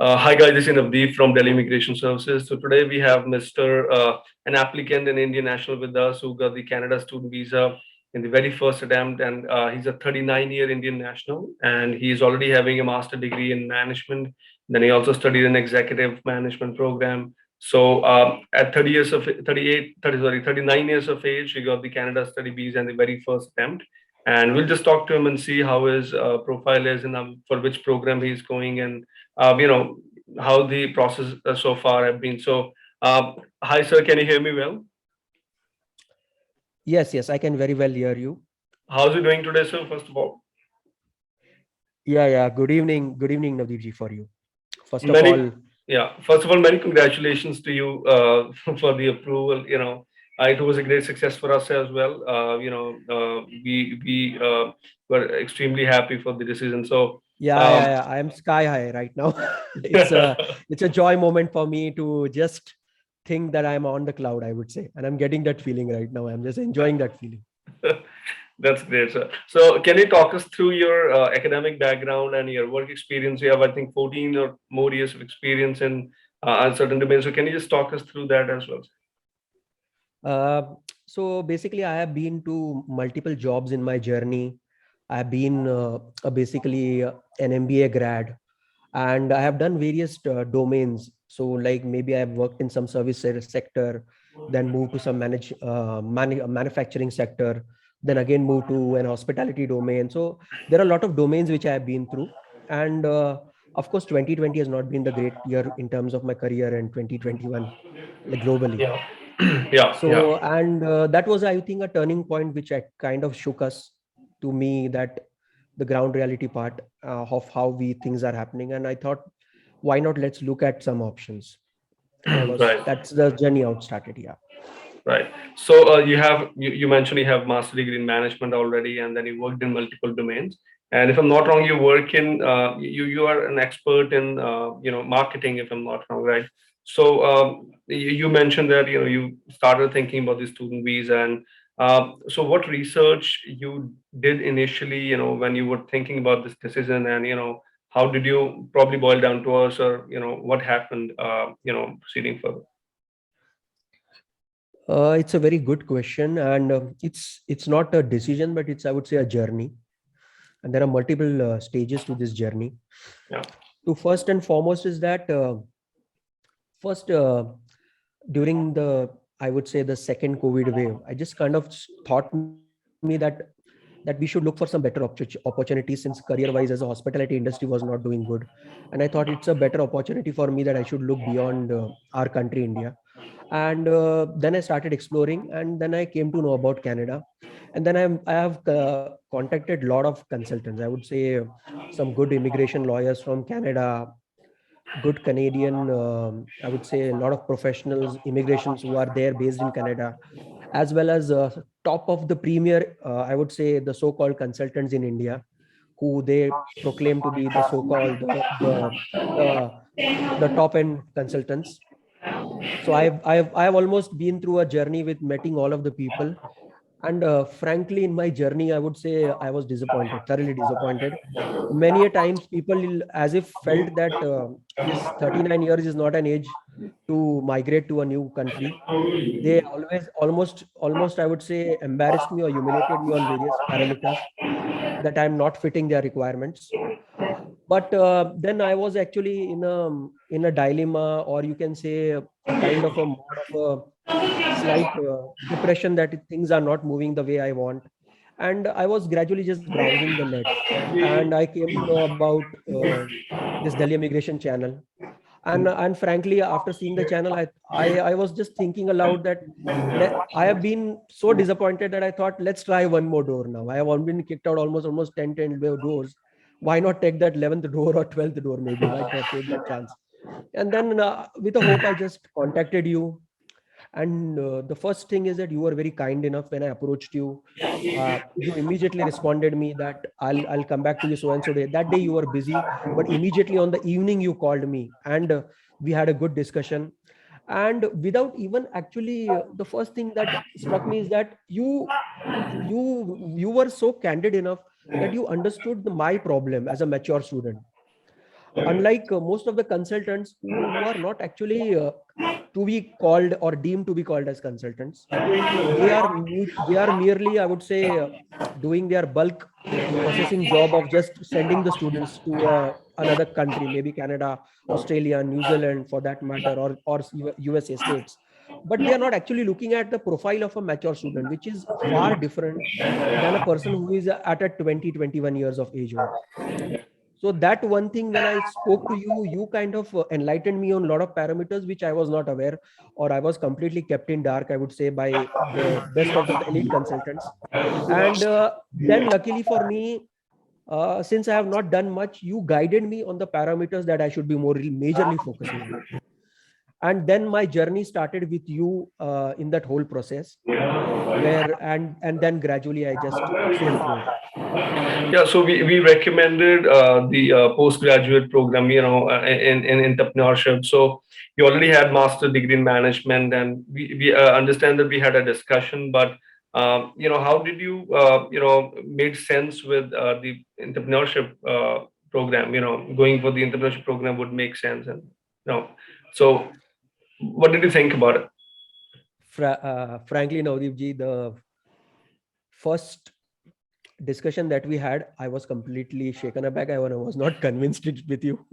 Hi guys, this is Navdeep from Delhi Immigration Services. So today we have an applicant, an Indian national with us who got the Canada student visa in the very first attempt, and he's a 39-year Indian national, and he's already having a master degree in management. Then he also studied an executive management program. So at 30 years of 38, 30, sorry, 39 years of age, he got the Canada study visa in the very first attempt. And we'll just talk to him and see how his profile is and for which program he's going and you know how the process so far have been. So, hi sir, can you hear me well? Yes, yes, I can very well hear you. How's it doing today, sir? First of all, Yeah, yeah. Good evening, Navji, for you. First of many all, yeah. First of all, many congratulations to you for the approval. It was a great success for us as well. We were extremely happy for the decision. So. yeah, yeah, Um, yeah. I am sky high right now. It's a joy moment for me to just think that I'm on the cloud, I would say, and I'm getting that feeling right now. I'm just enjoying that feeling. That's great, sir. So, can you talk us through your academic background and your work experience? You have, I think, 14 or more years of experience in certain domains. So, can you just talk us through that as well? Uh, so basically, I have been to multiple jobs in my journey. I've been basically an MBA grad, and I have done various domains. So like maybe I've worked in some sector, then moved to some manufacturing sector, then again moved to an hospitality domain. So there are a lot of domains which I have been through. And of course, 2020 has not been the great year in terms of my career, and 2021 like globally. Yeah, yeah, yeah. So, and that was, I think, a turning point which I kind of shook us to me, that the ground reality part of how we things are happening. And I thought, why not let's look at some options. And Right. that's the journey out started. Yeah. Right. So you mentioned you have master degree in management already, and then you worked in multiple domains. And if I'm not wrong, you work in you are an expert in marketing. If I'm not wrong, right? So you mentioned that you started thinking about the student visa, and so what research you did initially, when you were thinking about this decision, and how did you probably boil down to us, or what happened, proceeding further. It's a very good question, and it's not a decision, but it's, I would say, a journey. And there are multiple stages to this journey. Yeah. So first and foremost is that first during the, I would say, the second COVID wave, I just kind of thought me that we should look for some better opportunities, since career wise as a hospitality industry was not doing good. And I thought it's a better opportunity for me that I should look beyond our country, India. And then I started exploring, and then I came to know about Canada. And then I have contacted a lot of consultants, I would say, some good immigration lawyers from Canada, good Canadian, I would say, a lot of professionals, immigrations who are there based in Canada, as well as top of the premier, I would say, the so-called consultants in India, who they proclaim to be the so-called the top end consultants. So I've almost been through a journey with meeting all of the people. And frankly, in my journey, I would say I was disappointed, thoroughly disappointed. Many a times people as if felt that this 39 years is not an age to migrate to a new country. They always almost I would say embarrassed me or humiliated me on various parameters, that I'm not fitting their requirements. But then I was actually in a dilemma, or you can say a kind of a mode of a slight depression, that things are not moving the way I want. And I was gradually just browsing the net, and I came to know about this Delhi Immigration channel. And frankly, after seeing the channel, I was just thinking aloud that I have been so disappointed that I thought, let's try one more door now. I have been kicked out almost 10 doors. Why not take that 11th door or 12th door? Maybe why not take that chance? And then with a hope, I just contacted you. And the first thing is that you were very kind enough. When I approached you, you immediately responded me that I'll come back to you so and so day. That day you were busy, but immediately on the evening you called me, and we had a good discussion. And without even actually, the first thing that struck me is that you were so candid enough that you understood my problem as a mature student. unlike most of the consultants who are not actually to be called or deemed to be called as consultants. They are merely, I would say, doing their bulk processing job of just sending the students to another country, maybe Canada, Australia, New Zealand, for that matter, or USA states. But they are not actually looking at the profile of a mature student, which is far different than a person who is at a 20, 21 years of age old. So that one thing, when I spoke to you, you kind of enlightened me on a lot of parameters which I was not aware, or I was completely kept in dark, I would say, by the best of the elite consultants. And then luckily for me, since I have not done much, you guided me on the parameters that I should be more majorly focusing on. And then my journey started with you in that whole process, where and then gradually I just sailed through it. Yeah, so we recommended the postgraduate program, in entrepreneurship. So you already had master degree in management, and we understand that we had a discussion. But how did you made sense with the entrepreneurship program? Going for the entrepreneurship program would make sense, and so what did you think about it? Frankly, Navdeep ji, the first discussion that we had, I was completely shaken aback. I was not convinced it with you.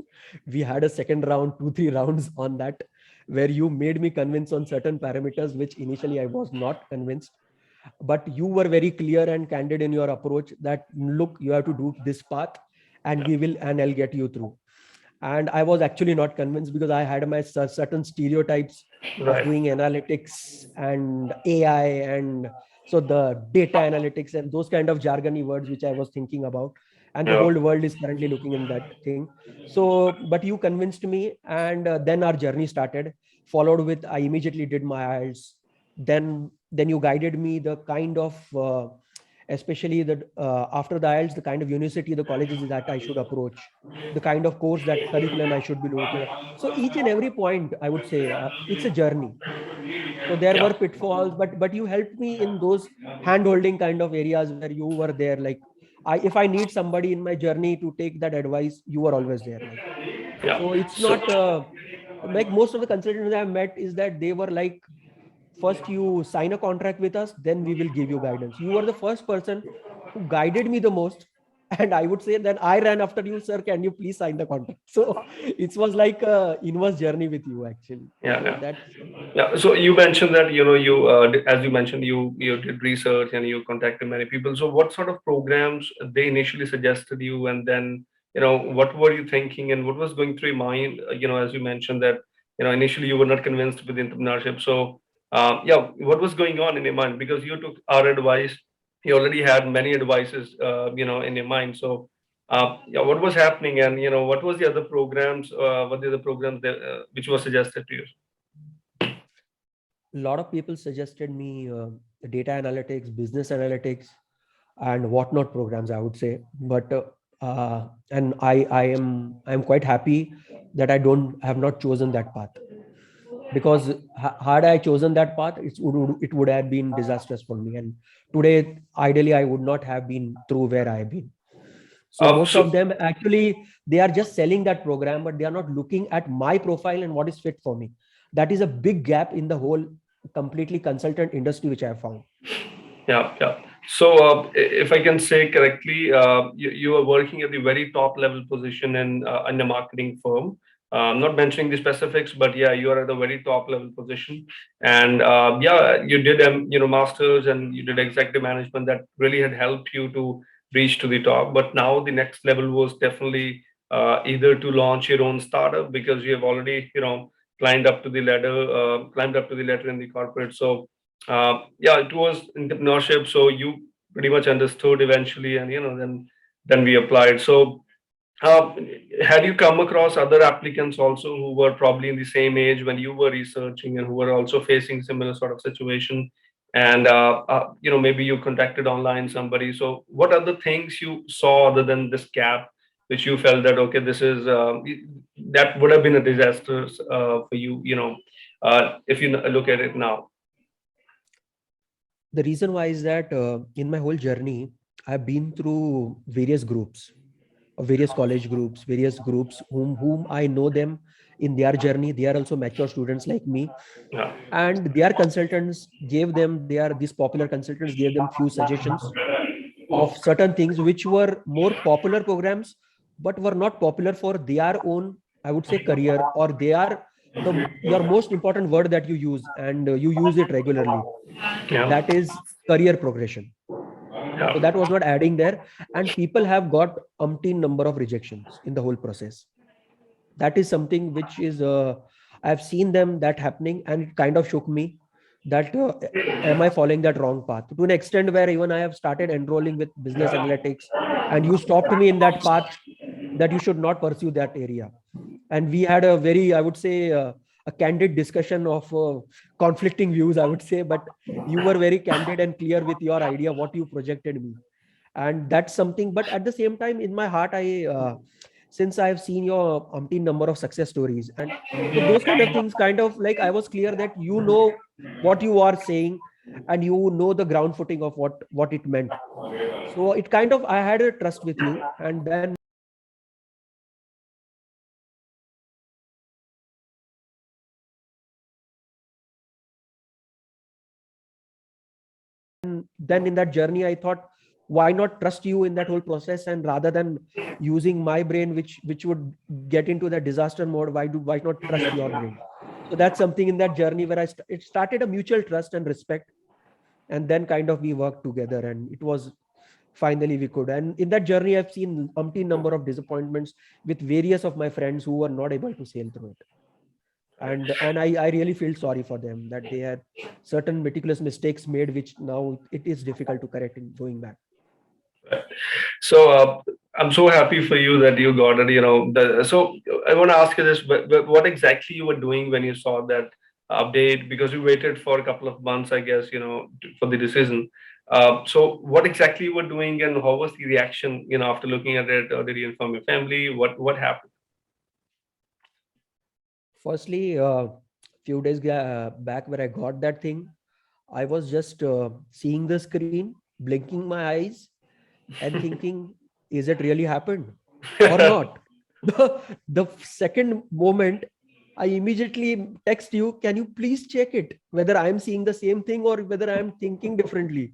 We had a second round, 2, 3 rounds on that, where you made me convince on certain parameters, which initially I was not convinced. But you were very clear and candid in your approach that, look, you have to do this path, and I'll get you through. And I was actually not convinced because I had my certain stereotypes of Right. doing analytics and AI, and so the data analytics and those kind of jargony words which I was thinking about, and the Yeah. whole world is currently looking in that thing. So but you convinced me, and then our journey started, followed with I immediately did my IELTS. Then you guided me the kind of especially the after the IELTS, the kind of university, the colleges that I should approach, the kind of course, that curriculum I should be looking at. So each and every point, I would say, it's a journey. So there Yeah. were pitfalls, but you helped me in those hand holding kind of areas where you were there. Like, if I need somebody in my journey to take that advice, you were always there. Like, Yeah. so it's So. not like most of the consultants I've met is that they were like, first you sign a contract with us, then we will give you guidance. You were the first person who guided me the most. And I would say then I ran after you, sir, can you please sign the contract? So it was like a inverse journey with you, actually. Yeah, So yeah. that's Yeah, so you mentioned that you as you mentioned, you did research and you contacted many people. So what sort of programs they initially suggested you, and then what were you thinking, and what was going through your mind? As you mentioned that initially you were not convinced with entrepreneurship. So yeah, what was going on in your mind? Because you took our advice, you already had many advices in your mind. So yeah, what was happening, and what was the other programs? What the other programs that, which were suggested to you? a lot of people suggested me data analytics, business analytics, and whatnot programs, I would say. But and I'm quite happy that I have not chosen that path, because had I chosen that path, it would have been disastrous for me. And today, ideally, I would not have been through where I have been. So most of So them actually, they are just selling that program, but they are not looking at my profile and what is fit for me. That is a big gap in the whole completely consultant industry, which I have found. yeah, yeah. So, if I can say correctly, you are working at the very top level position in a marketing firm. I'm not mentioning the specifics, but yeah, you are at a very top level position, and yeah, you did masters and you did executive management that really had helped you to reach to the top. But now the next level was definitely either to launch your own startup because you have already climbed up to the ladder in the corporate. So yeah, it was entrepreneurship. So you pretty much understood eventually, and then we applied. So uh, had you come across other applicants also who were probably in the same age when you were researching and who were also facing similar sort of situation? And maybe you contacted online somebody. So what other things you saw other than this gap, which you felt that okay, this is that would have been a disaster for you, if you look at it now. The reason why is that in my whole journey, I've been through various groups. various college groups, various groups whom I know them in their journey. They are also mature students like me, Yeah. and their consultants gave them, they are these popular consultants gave them few suggestions of certain things which were more popular programs, but were not popular for their own, I would say, career, or they are the your most important word that you use, and you use it regularly. Yeah. That is career progression. So that Yeah. was not adding there, and people have got umpteen number of rejections in the whole process. That is something which is I've seen them that happening, and it kind of shook me that am I following that wrong path to an extent where even I have started enrolling with business analytics, and you stopped me in that path that you should not pursue that area. And we had a very, I would say, a candid discussion of conflicting views, I would say, but you were very candid and clear with your idea what you projected me. And that's something, but at the same time in my heart, I since I have seen your umpteen number of success stories, and so those kind of things, kind of like I was clear that you know what you are saying, and you know the ground footing of what it meant. So it kind of, I had a trust with you, and then in that journey I thought, why not trust you in that whole process, and rather than using my brain which would get into that disaster mode, why not trust your brain? So that's something in that journey where it started a mutual trust and respect, and then kind of we worked together, and it was finally we could. And in that journey I've seen umpteen number of disappointments with various of my friends who were not able to sail through it. And I really feel sorry for them that they had certain meticulous mistakes made, which now it is difficult to correct in going back. So I'm so happy for you that you got it. So I want to ask you this: but what exactly you were doing when you saw that update? Because you waited for a couple of months, I guess, for the decision. So what exactly you were doing, and how was the reaction? After looking at it, or did you inform your family? What happened? Firstly, few days back where I got that thing, I was just seeing the screen, blinking my eyes, and thinking, is it really happened or not? The second moment, I immediately text you, can you please check it, whether I'm seeing the same thing or whether I'm thinking differently?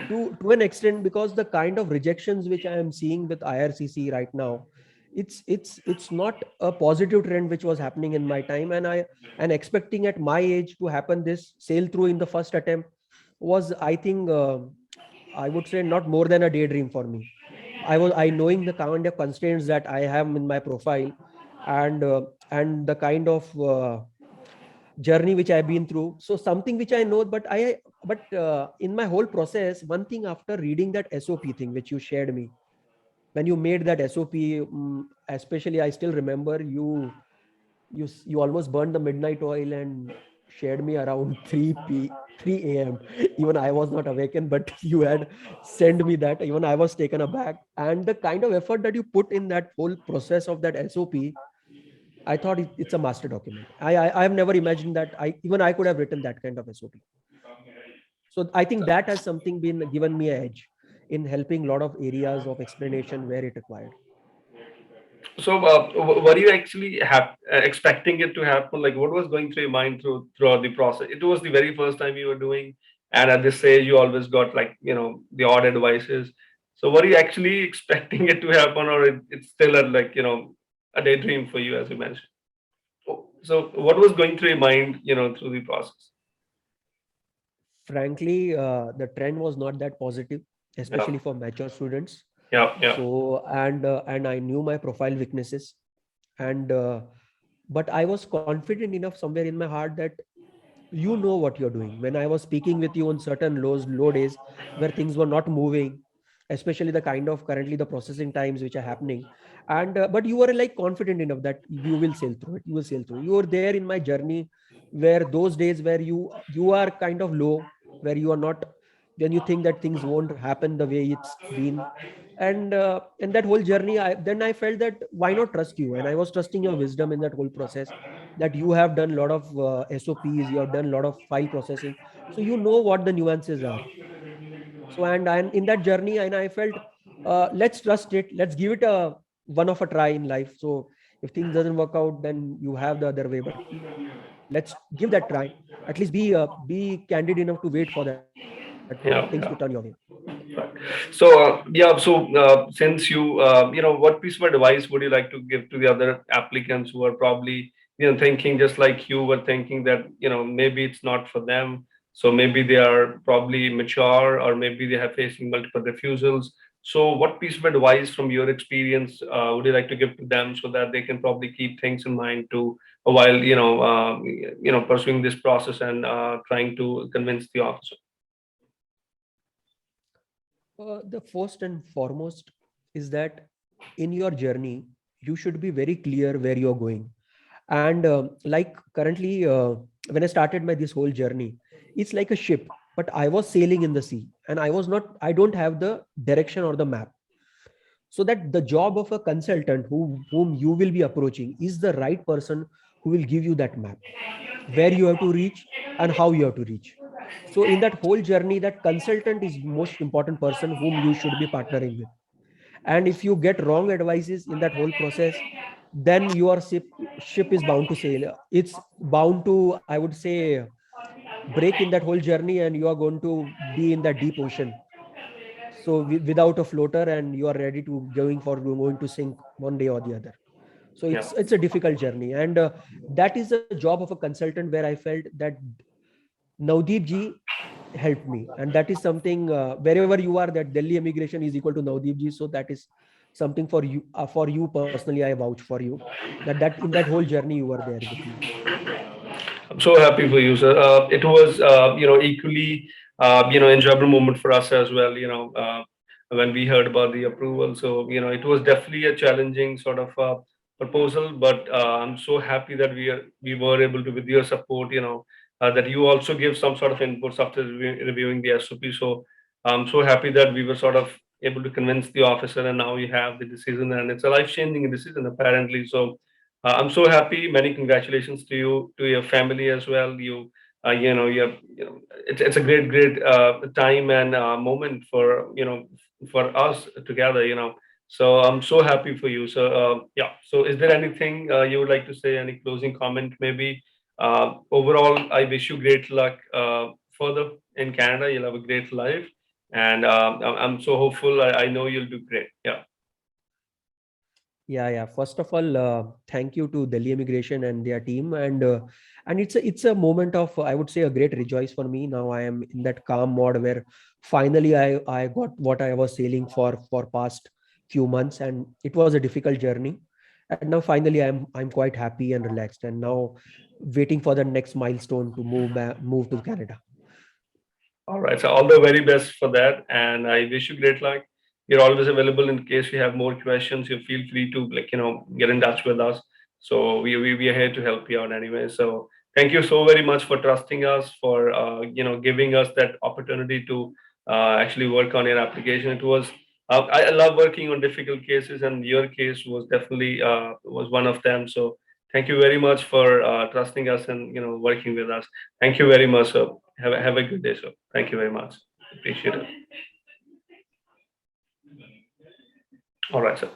To an extent, because the kind of rejections which I am seeing with IRCC right now, it's not a positive trend which was happening in my time, and expecting at my age to happen this sail through in the first attempt was, I think, I would say not more than a daydream for me. I knowing the kind of constraints that I have in my profile, and the kind of journey which I've been through. So something which I know, but in my whole process, one thing after reading that SOP thing which you shared me, when you made that SOP, especially I still remember you almost burned the midnight oil and shared me around 3 a.m. Even I was not awakened, but you had sent me that. Even I was taken aback. And the kind of effort that you put in that whole process of that SOP, I thought it's a master document. I have never imagined that I could have written that kind of SOP. So I think that has something been given me an edge in helping a lot of areas of explanation where it required. So, were you actually expecting it to happen? Like, what was going through your mind throughout the process? It was the very first time you were doing, and at this stage, you always got like the odd advices. So, were you actually expecting it to happen, or it's still a daydream for you, as you mentioned? So, what was going through your mind, through the process? Frankly, the trend was not that positive, Yeah, especially for mature students. yeah, yeah. So and I knew my profile weaknesses, and but I was confident enough somewhere in my heart that you know what you're doing. When I was speaking with you on certain low days where things were not moving, especially the kind of currently the processing times which are happening, and but you were like confident enough that you will sail through it, you will sail through. You were there in my journey where those days where you are kind of low, where you are not, then you think that things won't happen the way it's been. And that whole journey, I felt that why not trust you, and I was trusting your wisdom in that whole process, that you have done a lot of SOPs, you have done a lot of file processing, so you know what the nuances are. So and in that journey, and I felt, let's trust it, let's give it a one of a try in life. So if things doesn't work out, then you have the other way. But let's give that try. At least be candid enough to wait for that things to turn your way. Yeah, yeah. Right. So, yeah, so since what piece of advice would you like to give to the other applicants who are probably, thinking just like you were thinking that, maybe it's not for them. So maybe they are probably mature or maybe they are facing multiple refusals. So what piece of advice from your experience would you like to give to them so that they can probably keep things in mind to while, pursuing this process and trying to convince the officer? The first and foremost is that in your journey, you should be very clear where you're going. And like currently, when I started my this whole journey, it's like a ship, but I was sailing in the sea, and I don't have the direction or the map. So that the job of a consultant whom you will be approaching is the right person who will give you that map, where you have to reach and how you have to reach. So in that whole journey, that consultant is most important person whom you should be partnering with. And if you get wrong advices in that whole process, then your ship is bound to sail. It's bound to, I would say, break in that whole journey, and you are going to be in that deep ocean. So without a floater, and you are ready to going to sink one day or the other. So Yeah. it's a difficult journey, and that is the job of a consultant, where I felt that Navdeep ji helped me, and that is something, wherever you are, that Delhi immigration is equal to Navdeep ji. So that is something for you personally. I vouch for you that in that whole journey you were there with me. I'm so happy for you, sir. It was, equally, enjoyable moment for us as well. When we heard about the approval. So, it was definitely a challenging sort of proposal, but I'm so happy that we were able to, with your support, that you also give some sort of inputs after reviewing the SOP. So, I'm so happy that we were sort of able to convince the officer, and now you have the decision, and it's a life-changing decision apparently. So I'm so happy. Many congratulations to you, to your family as well. It's a great time and moment for for us together. So I'm so happy for you. So yeah. So is there anything you would like to say? Any closing comment, maybe? Overall, I wish you great luck further in Canada. You'll have a great life, and I'm so hopeful. I know you'll do great. Yeah. Yeah, yeah. First of all, thank you to Delhi Immigration and their team, and it's a moment of, I would say, a great rejoice for me. Now I am in that calm mode where finally I got what I was sailing for past few months, and it was a difficult journey. And now finally I'm quite happy and relaxed, and now waiting for the next milestone to move to Canada. All right. So all the very best for that, and I wish you great luck. You're always available in case you have more questions. You feel free to get in touch with us. So we are here to help you out anyway. So thank you so very much for trusting us, for giving us that opportunity to actually work on your application. It was I love working on difficult cases, and your case was definitely was one of them. So thank you very much for trusting us and working with us. Thank you very much, sir. Have a good day, sir. Thank you very much. Appreciate it. All right, sir.